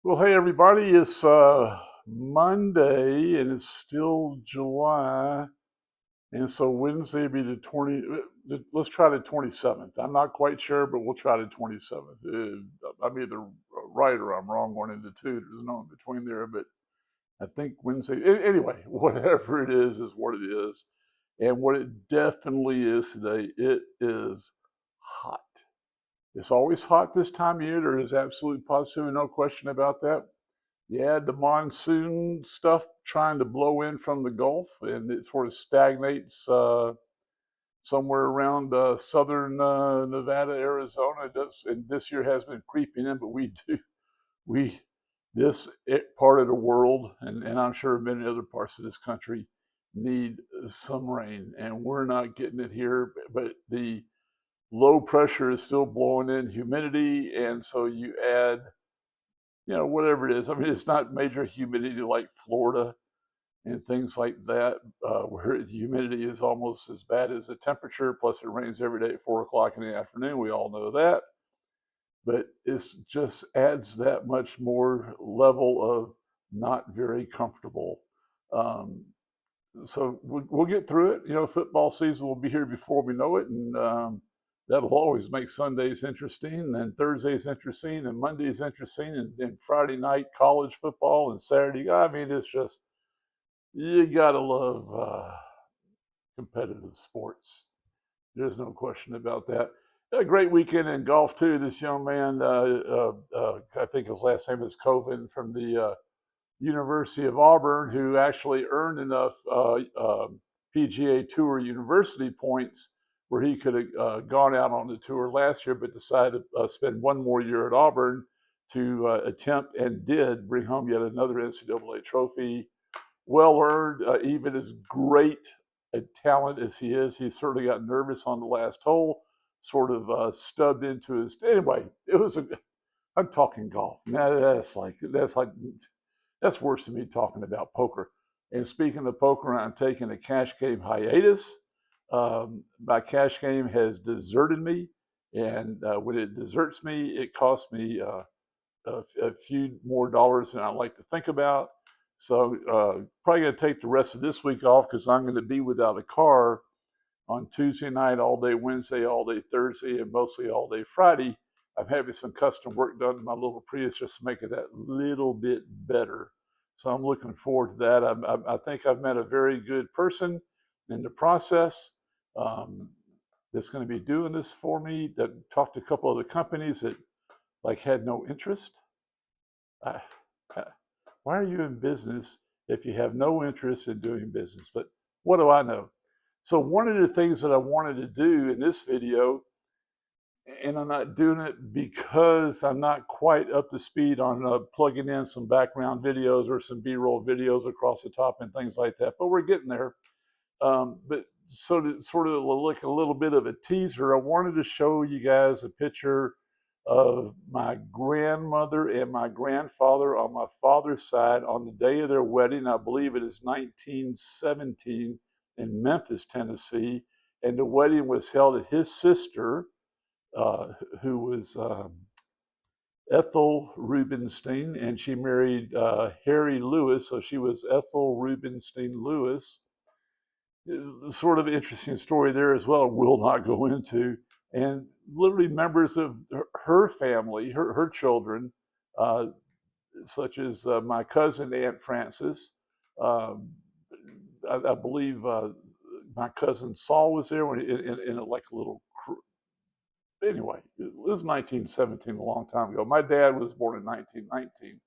Well, hey everybody, it's Monday and it's still July, and so Wednesday will be the 20. Let's try the 27th. I'm not quite sure, but we'll try the 27th. I'm either right or I'm wrong, one of the two. There's no in between there, but I think Wednesday. Anyway, whatever it is what it is, and what it definitely is today. It is hot. It's always hot this time of year. There is absolute positive, no question about that. You add the monsoon stuff trying to blow in from the Gulf, and it sort of stagnates somewhere around southern Nevada, Arizona. And this year has been creeping in, but we this part of the world, and I'm sure many other parts of this country, need some rain, and we're not getting it here. But the low pressure is still blowing in humidity, and so you add whatever it is. I mean, it's not major humidity like Florida and things like that, where the humidity is almost as bad as the temperature. Plus, it rains every day at 4 o'clock in the afternoon. We all know that. But it just adds that much more level of not very comfortable. Um, so we'll get through it. Football season will be here before we know it, and that'll always make Sundays interesting, and Thursdays interesting, and Mondays interesting, and Friday night college football, and Saturday. I mean, it's just you gotta love competitive sports. There's no question about that. A great weekend in golf too. This young man, I think his last name is Coven, from the University of Auburn, who actually earned enough PGA Tour University points where he could have gone out on the tour last year, but decided to spend one more year at Auburn to attempt, and did bring home yet another NCAA trophy. Well earned, even as great a talent as he is. He certainly got nervous on the last hole, sort of stubbed into his. Anyway, it was a. I'm talking golf. Now that's worse than me talking about poker. And speaking of poker, I'm taking a cash game hiatus. My cash game has deserted me, and when it deserts me, it costs me a few more dollars than I like to think about. So probably going to take the rest of this week off, because I'm going to be without a car on Tuesday night, all day Wednesday, all day Thursday, and mostly all day Friday. I'm having some custom work done to my little Prius just to make it that little bit better. So I'm looking forward to that. I think I've met a very good person in the process, that's going to be doing this for me. That talked to a couple other companies that had no interest. Uh, why are you in business if you have no interest in doing business? But what do I know? So one of the things that I wanted to do in this video, and I'm not doing it because I'm not quite up to speed on plugging in some background videos or some B-roll videos across the top and things like that, but we're getting there. But so to sort of look a little bit of a teaser, I wanted to show you guys a picture of my grandmother and my grandfather on my father's side on the day of their wedding. I believe it is 1917 in Memphis, Tennessee. And the wedding was held at his sister, who was Ethel Rubenstein, and she married Harry Lewis. So she was Ethel Rubenstein Lewis. Sort of interesting story there as well, will not go into. And literally members of her family, her children, uh, such as my cousin Aunt Frances. Um, I believe my cousin Saul was there when in like a little. Anyway, it was 1917, a long time ago. My dad was born in 1919.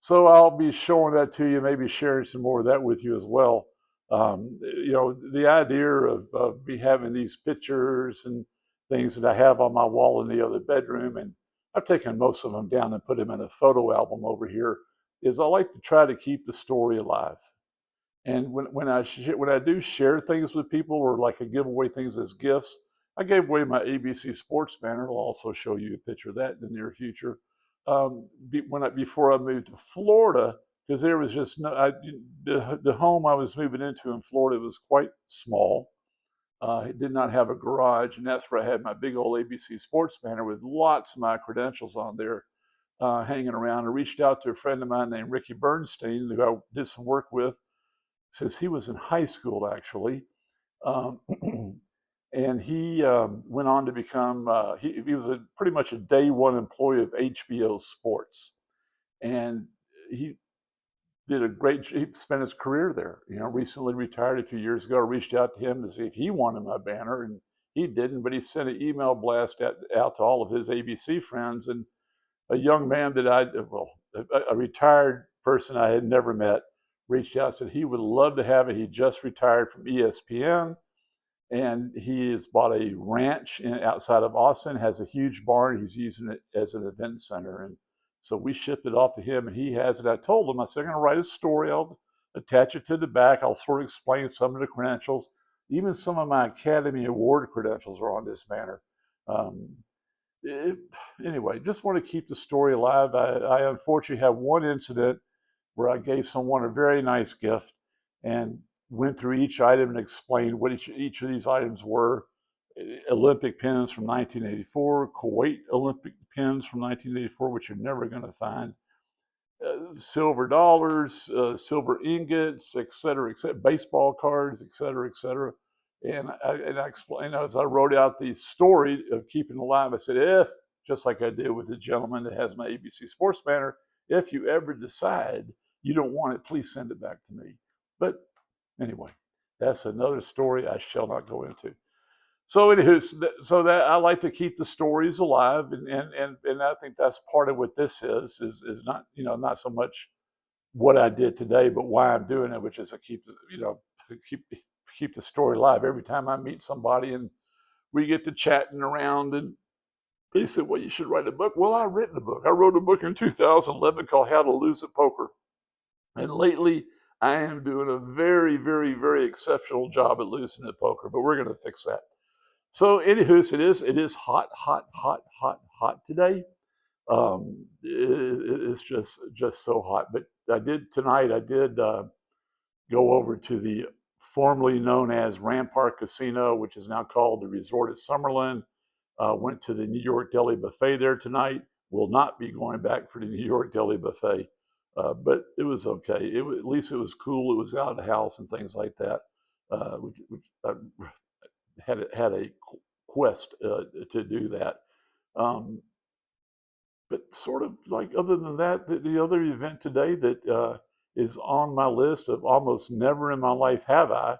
So I'll be showing that to you, maybe sharing some more of that with you as well. The idea of me having these pictures and things that I have on my wall in the other bedroom, and I've taken most of them down and put them in a photo album over here, is I like to try to keep the story alive. And when I do share things with people, or like I give away things as gifts, I gave away my ABC Sports banner. I'll also show you a picture of that in the near future. Before I moved to Florida, because there was just the home I was moving into in Florida was quite small. It did not have a garage, and that's where I had my big old ABC Sports banner with lots of my credentials on there. hanging around. I reached out to a friend of mine named Ricky Bernstein, who I did some work with since he was in high school, actually. Um, and he went on to become, he was pretty much a day one employee of HBO Sports. And he did a great, he spent his career there. Recently retired a few years ago. I reached out to him to see if he wanted my banner, and he didn't, but he sent an email blast out to all of his ABC friends. And a young man that a retired person I had never met, reached out and said he would love to have it. He just retired from ESPN, and he has bought a ranch outside of Austin, has a huge barn. He's using it as an event center. And so we shipped it off to him, and he has it. I told him, I said, I'm going to write a story. I'll attach it to the back. I'll sort of explain some of the credentials. Even some of my Academy Award credentials are on this banner. Um, it, anyway, just want to keep the story alive. I unfortunately have one incident where I gave someone a very nice gift and went through each item and explained what each of these items were. Olympic pins from 1984, Kuwait Olympic pins from 1984, which you're never going to find, silver dollars, silver ingots, et cetera, baseball cards, et cetera, et cetera. And I explained, as I wrote out the story of keeping alive, I said, if, just like I did with the gentleman that has my ABC Sports banner, if you ever decide you don't want it, please send it back to me. But anyway, that's another story I shall not go into. So anywho, so that I like to keep the stories alive, and I think that's part of what this is not not so much what I did today, but why I'm doing it, which is to keep keep the story alive. Every time I meet somebody and we get to chatting around, and they said, "Well, you should write a book." Well, I've written a book. I wrote a book in 2011 called "How to Lose at Poker," and lately I am doing a very, very, very exceptional job at losing at poker. But we're going to fix that. So, anywho, it is hot, hot, hot, hot, hot today. It's just so hot. But I did go over to the formerly known as Rampart Casino, which is now called the Resort at Summerlin. Went to the New York Deli Buffet there tonight. Will not be going back for the New York Deli Buffet, but it was okay. At least it was cool. It was out of the house and things like that, which had a quest to do that. Um, but sort of like, other than that, the other event today that is on my list of almost never in my life have I.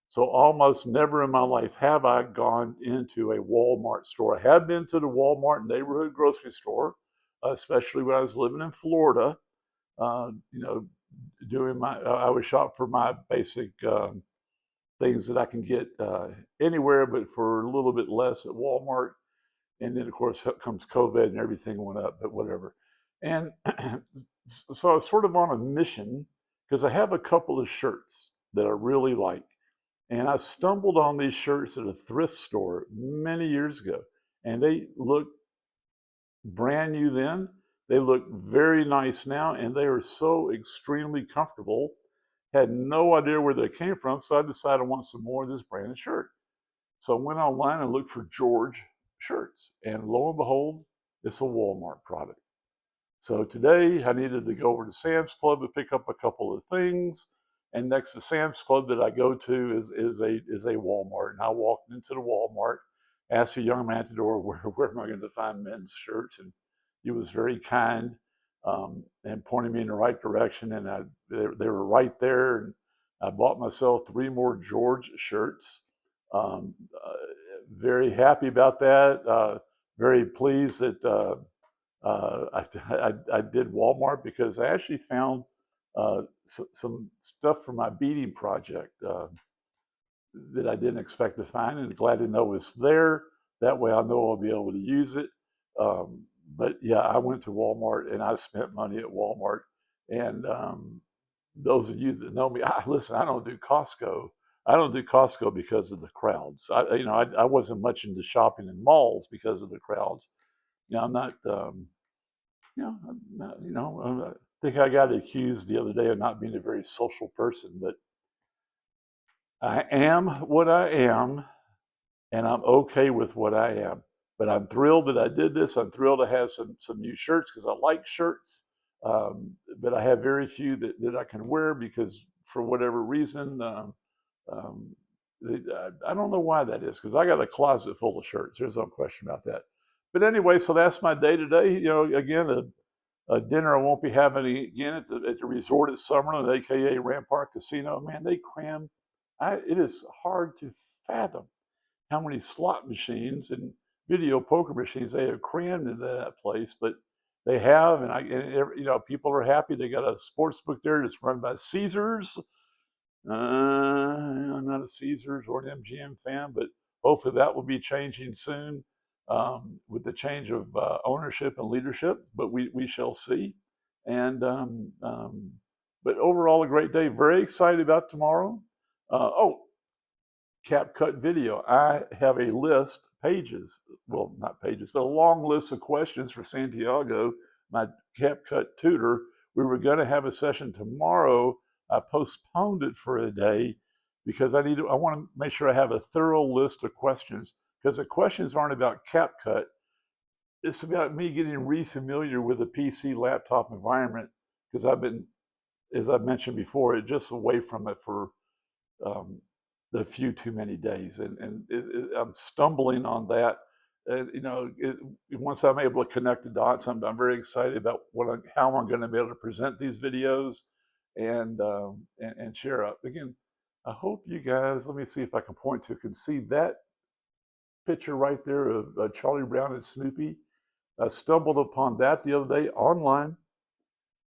So almost never in my life have I gone into a Walmart store. I have been to the Walmart neighborhood grocery store, especially when I was living in Florida. Uh, you know, doing I would shop for my basic things that I can get anywhere, but for a little bit less at Walmart. And then, of course, comes COVID and everything went up, but whatever. And so I was sort of on a mission because I have a couple of shirts that I really like. And I stumbled on these shirts at a thrift store many years ago. And they look brand new then. They look very nice now. And they are so extremely comfortable. Had no idea where they came from. So I decided I want some more of this branded shirt. So I went online and looked for George shirts. And lo and behold, it's a Walmart product. So today I needed to go over to Sam's Club to pick up a couple of things. And next to Sam's Club that I go to is a Walmart. And I walked into the Walmart, asked a young man at the door, where am I going to find men's shirts? And he was very kind, and pointed me in the right direction. And they were right there. And I bought myself 3 more George shirts. Um, uh, Very happy about that. Very pleased that I did Walmart because I actually found some stuff for my beading project that I didn't expect to find, and glad to know it's there. That way I know I'll be able to use it. But yeah, I went to Walmart and I spent money at Walmart. And those of you that know me, listen, I don't do Costco. I don't do Costco because of the crowds. I wasn't much into shopping in malls because of the crowds. I'm not. I'm not, I think I got accused the other day of not being a very social person, but I am what I am, and I'm okay with what I am. But I'm thrilled that I did this. I'm thrilled to have some new shirts because I like shirts. But I have very few that I can wear because for whatever reason, um, I don't know why that is because I got a closet full of shirts. There's no question about that. But anyway, so that's my day today. Again, a dinner I won't be having again at the resort at Summerlin, aka Rampart Casino. Man, they cram. It is hard to fathom how many slot machines and video poker machines they have crammed into that place. But they have, and people are happy. They got a sports book there that's run by Caesars. I'm not a Caesars or an MGM fan, but hopefully that will be changing soon with the change of ownership and leadership. But we shall see. And but overall, a great day. Very excited about tomorrow. Oh, CapCut video. I have a list, pages, well, not pages, but a long list of questions for Santiago, my CapCut tutor. We were going to have a session tomorrow. I postponed it for a day because I want to make sure I have a thorough list of questions because the questions aren't about CapCut. It's about me getting re-familiar with the PC laptop environment because I've been, as I mentioned before, just away from it for um, the few too many days, and I'm stumbling on that. And once I'm able to connect the dots, I'm very excited about how I'm going to be able to present these videos and share up. Again, I hope you guys. Let me see if I can point to. Can see that picture right there of Charlie Brown and Snoopy. I stumbled upon that the other day online,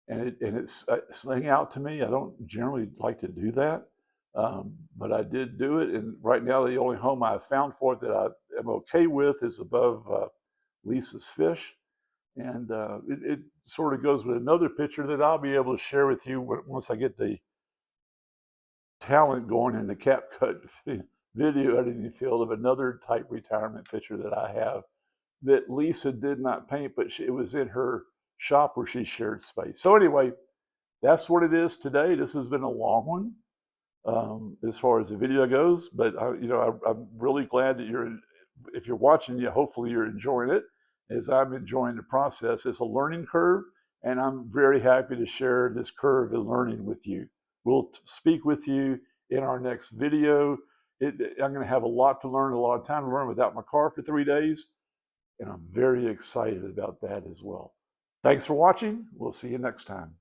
and it sang out to me. I don't generally like to do that, but I did do it. And right now, the only home I've found for it that I am okay with is above Lisa's Fish. And it sort of goes with another picture that I'll be able to share with you once I get the talent going in the CapCut video editing field of another type retirement picture that I have that Lisa did not paint, but it was in her shop where she shared space. So anyway, that's what it is today. This has been a long one as far as the video goes, but I'm really glad that if you're watching, hopefully you're enjoying it as I'm enjoying the process. It's a learning curve, and I'm very happy to share this curve of learning with you. We'll speak with you in our next video. I'm going to have a lot to learn, a lot of time to learn without my car for 3 days, and I'm very excited about that as well. Thanks for watching. We'll see you next time.